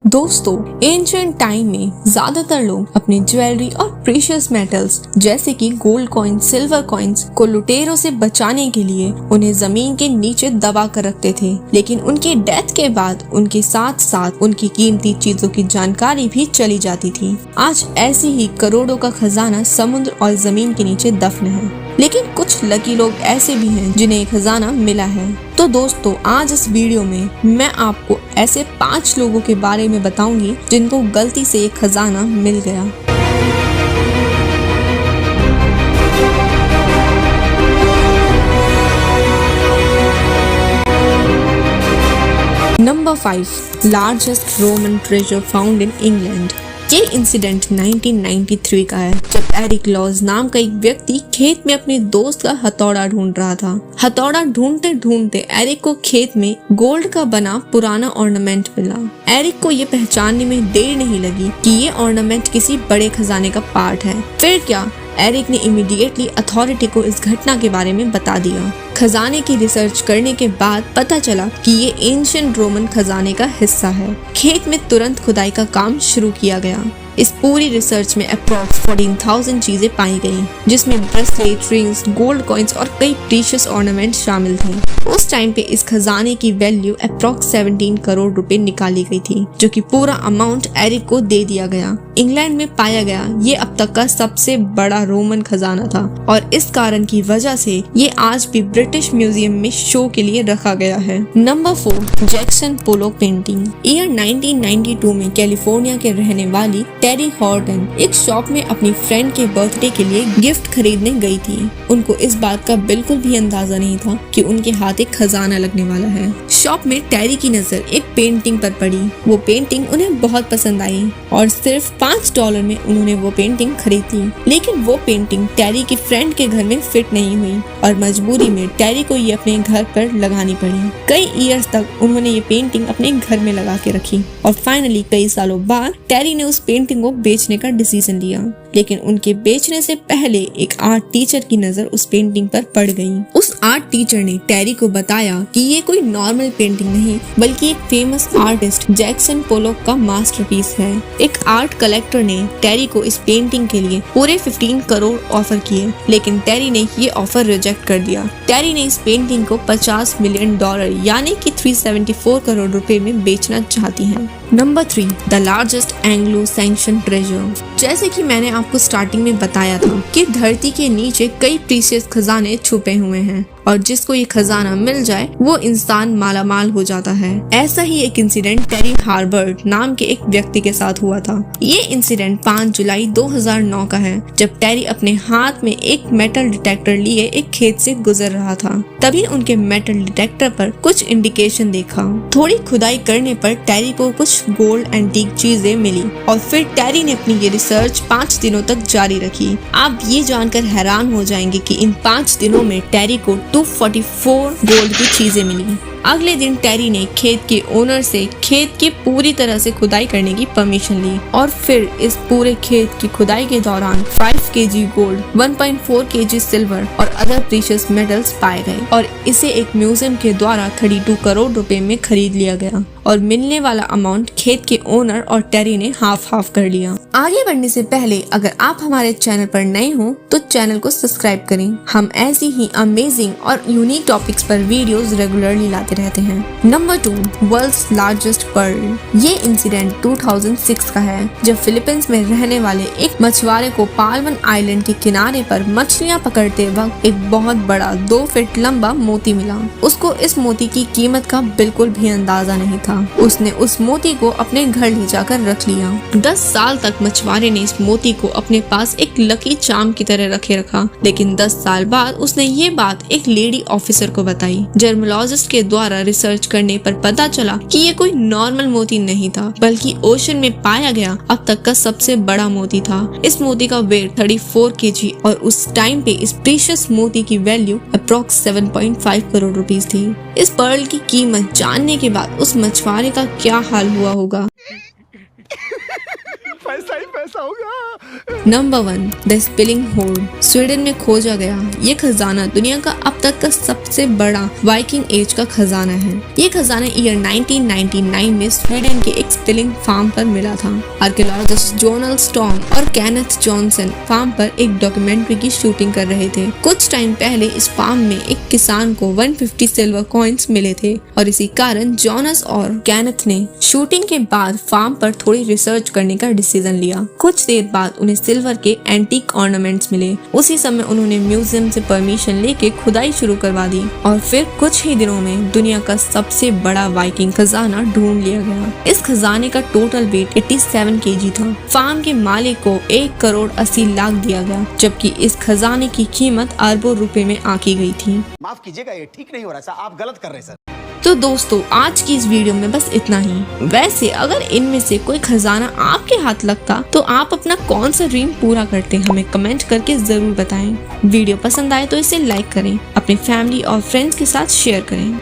दोस्तों, ancient time में ज्यादातर लोग अपनी ज्वेलरी और प्रीशियस मेटल्स जैसे कि गोल्ड कॉइन, सिल्वर कॉइन्स को लुटेरों से बचाने के लिए उन्हें जमीन के नीचे दबा कर रखते थे। लेकिन उनकी डेथ के बाद उनके साथ साथ उनकी कीमती चीजों की जानकारी भी चली जाती थी। आज ऐसी ही करोड़ों का खजाना समुद्र और जमीन के नीचे दफन है। लेकिन कुछ लकी लोग ऐसे भी हैं जिन्हें खजाना मिला है। तो दोस्तों, आज इस वीडियो में मैं आपको ऐसे 5 लोगों के बारे में बताऊंगी जिनको गलती से एक खजाना मिल गया। Number 5, largest Roman treasure found in England. ये इंसिडेंट 1993 का है, जब एरिक लॉज नाम का एक व्यक्ति खेत में अपने दोस्त का हथौड़ा ढूंढ रहा था। हथौड़ा ढूंढते ढूंढते एरिक को खेत में गोल्ड का बना पुराना ऑर्नामेंट मिला। एरिक को ये पहचानने में देर नहीं लगी कि ये ऑर्नामेंट किसी बड़े खजाने का पार्ट है। फिर क्या, एरिक ने इमीडिएटली अथॉरिटी को इस घटना के बारे में बता दिया। खजाने की रिसर्च करने के बाद पता चला कि ये एंशिएंट रोमन खजाने का हिस्सा है। खेत में तुरंत खुदाई का काम शुरू किया गया। इस पूरी रिसर्च में अप्रॉक्स 14,000 चीजें पाई गई, जिसमें ब्रेसलेट, रिंग्स, गोल्ड कॉइन्स और कई प्रीशियस ऑर्नामेंट शामिल थे। उस टाइम पे इस खजाने की वैल्यू अप्रॉक्स 17 करोड़ रुपए निकाली गई थी, जो कि पूरा अमाउंट एरिक को दे दिया गया। इंग्लैंड में पाया गया ये अब तक का सबसे बड़ा रोमन खजाना था और इस कारण की वजह से ये आज भी ब्रिटिश म्यूजियम में शो के लिए रखा गया है। Number 4, Jackson Pollock painting. Year 1992 में कैलिफोर्निया के रहने वाली टेरी हॉर्टन एक शॉप में अपनी फ्रेंड के बर्थडे के लिए गिफ्ट खरीदने गई थी। उनको इस बात का बिल्कुल भी अंदाजा नहीं था कि उनके हाथ एक खजाना लगने वाला है। शॉप में टेरी की नजर एक पेंटिंग पर पड़ी। वो पेंटिंग उन्हें बहुत पसंद आई और सिर्फ $5 में उन्होंने वो पेंटिंग खरीदी। लेकिन वो पेंटिंग टेरी की फ्रेंड के घर में फिट नहीं हुई और मजबूरी में टेरी को ये अपने घर पर लगानी पड़ी। कई ईयर्स तक उन्होंने ये पेंटिंग अपने घर में लगा के रखी और फाइनली कई सालों बाद टेरी ने उस पेंटिंग को बेचने का डिसीजन लिया। लेकिन उनके बेचने से पहले एक आर्ट टीचर की नजर उस पेंटिंग पर पड़ गई। उस आर्ट टीचर ने टेरी को बताया कि ये कोई नॉर्मल पेंटिंग नहीं, बल्कि एक फेमस आर्टिस्ट जैक्सन पोलोक का मास्टरपीस है। एक आर्ट कलेक्टर ने टेरी को इस पेंटिंग के लिए पूरे 15 करोड़ ऑफर किए, लेकिन टेरी ने ये ऑफर रिजेक्ट कर दिया। टेरी ने इस पेंटिंग को $50 मिलियन यानी कि 374 करोड़ रुपए में बेचना चाहती है। Number 3, the largest Anglo sanction treasure. जैसे कि मैंने आपको स्टार्टिंग में बताया था कि धरती के नीचे कई प्रीशियस खजाने छुपे हुए हैं और जिसको ये खजाना मिल जाए वो इंसान मालामाल हो जाता है। ऐसा ही एक इंसिडेंट टेरी हार्बर्ट नाम के एक व्यक्ति के साथ हुआ था। ये इंसिडेंट 5 जुलाई 2009 का है, जब टेरी अपने हाथ में एक मेटल डिटेक्टर लिए एक खेत से गुजर रहा था। तभी उनके मेटल डिटेक्टर पर कुछ इंडिकेशन देखा। थोड़ी खुदाई करने पर टेरी को कुछ गोल्ड एंटीक चीजें मिली और फिर टेरी ने अपनी ये रिसर्च 5 दिनों तक जारी रखी। आप ये जानकर हैरान हो जाएंगे कि इन 5 दिनों में टेरी को 244 गोल्ड की चीजें मिली। अगले दिन टेरी ने खेत के ओनर से खेत की पूरी तरह से खुदाई करने की परमिशन ली और फिर इस पूरे खेत की खुदाई के दौरान 5 kg गोल्ड, 1.4 kg सिल्वर और अदर प्रीशियस मेटल्स पाए गए और इसे एक म्यूजियम के द्वारा 32 करोड़ रुपए में खरीद लिया गया और मिलने वाला अमाउंट खेत के ओनर और टेरी ने हाफ कर लिया। आगे बढ़ने से पहले अगर आप हमारे चैनल पर नए हो तो चैनल को सब्सक्राइब करें। हम ऐसी ही अमेजिंग और यूनिक टॉपिक्स पर वीडियोस रेगुलरली लाते रहते हैं। Number 2, world's largest pearl. ये इंसिडेंट 2006 का है, जब फिलीपींस में रहने वाले एक मछुआरे को पालवन आइलैंड के किनारे पर मछलियां पकड़ते वक्त एक बहुत बड़ा 2 फीट लंबा मोती मिला। उसको इस मोती की कीमत का बिल्कुल भी अंदाजा नहीं था। उसने उस मोती को अपने घर ले जाकर रख लिया। 10 साल तक मछुआरे ने इस मोती को अपने पास एक लकी चार्म की तरह रखा, लेकिन 10 साल बाद उसने ये बात एक लेडी ऑफिसर को बताई। जर्मोलॉजिस्ट के द्वारा रिसर्च करने पर पता चला कि ये कोई नॉर्मल मोती नहीं था, बल्कि ओशन में पाया गया अब तक का सबसे बड़ा मोती था। इस मोती का वेट 34 kg और उस टाइम पे इस प्रीशियस मोती की वैल्यू अप्रॉक्स 7.5 करोड़ रुपीस थी। इस पर्ल की कीमत जानने के बाद उस मछुआरे का क्या हाल हुआ होगा। पैसा ही पैसा होगा। Number 1, the spilling horde. Sweden में खोजा गया ये खजाना दुनिया का अब तक का सबसे बड़ा वाइकिंग एज का खजाना है। ये खजाना ईयर 1999 में स्वीडन के एक स्पिलिंग फार्म पर मिला था। आर्कियोलॉजिस्ट जोनास स्टॉर्म और केनेथ जॉनसन फार्म पर एक डॉक्यूमेंट्री की शूटिंग कर रहे थे। कुछ टाइम पहले इस फार्म में एक किसान को 150 सिल्वर कॉइन्स मिले थे और इसी कारण जोनास और केनेथ ने शूटिंग के बाद फार्म पर थोड़ी रिसर्च करने का डिसीजन लिया। कुछ देर बाद उन्हें सिल्वर के एंटीक ऑर्नामेंट्स मिले। उसी समय उन्होंने म्यूजियम से परमिशन लेके खुदाई शुरू करवा दी और फिर कुछ ही दिनों में दुनिया का सबसे बड़ा वाइकिंग खजाना ढूंढ लिया गया। इस खजाने का टोटल वेट 87 केजी था। फार्म के मालिक को 1 करोड़ 80 लाख दिया गया, जबकि इस खजाने की कीमत अरबों रुपए में आंकी गई थी। माफ कीजिएगा, ये ठीक नहीं हो रहा सर, आप गलत कर रहे हैं सर। तो दोस्तों आज की इस वीडियो में बस इतना ही। वैसे अगर इनमें से कोई खजाना आपके हाथ लगता तो आप अपना कौन सा ड्रीम पूरा करते, हमें कमेंट करके जरूर बताएं। वीडियो पसंद आए तो इसे लाइक करें, अपने फैमिली और फ्रेंड्स के साथ शेयर करें।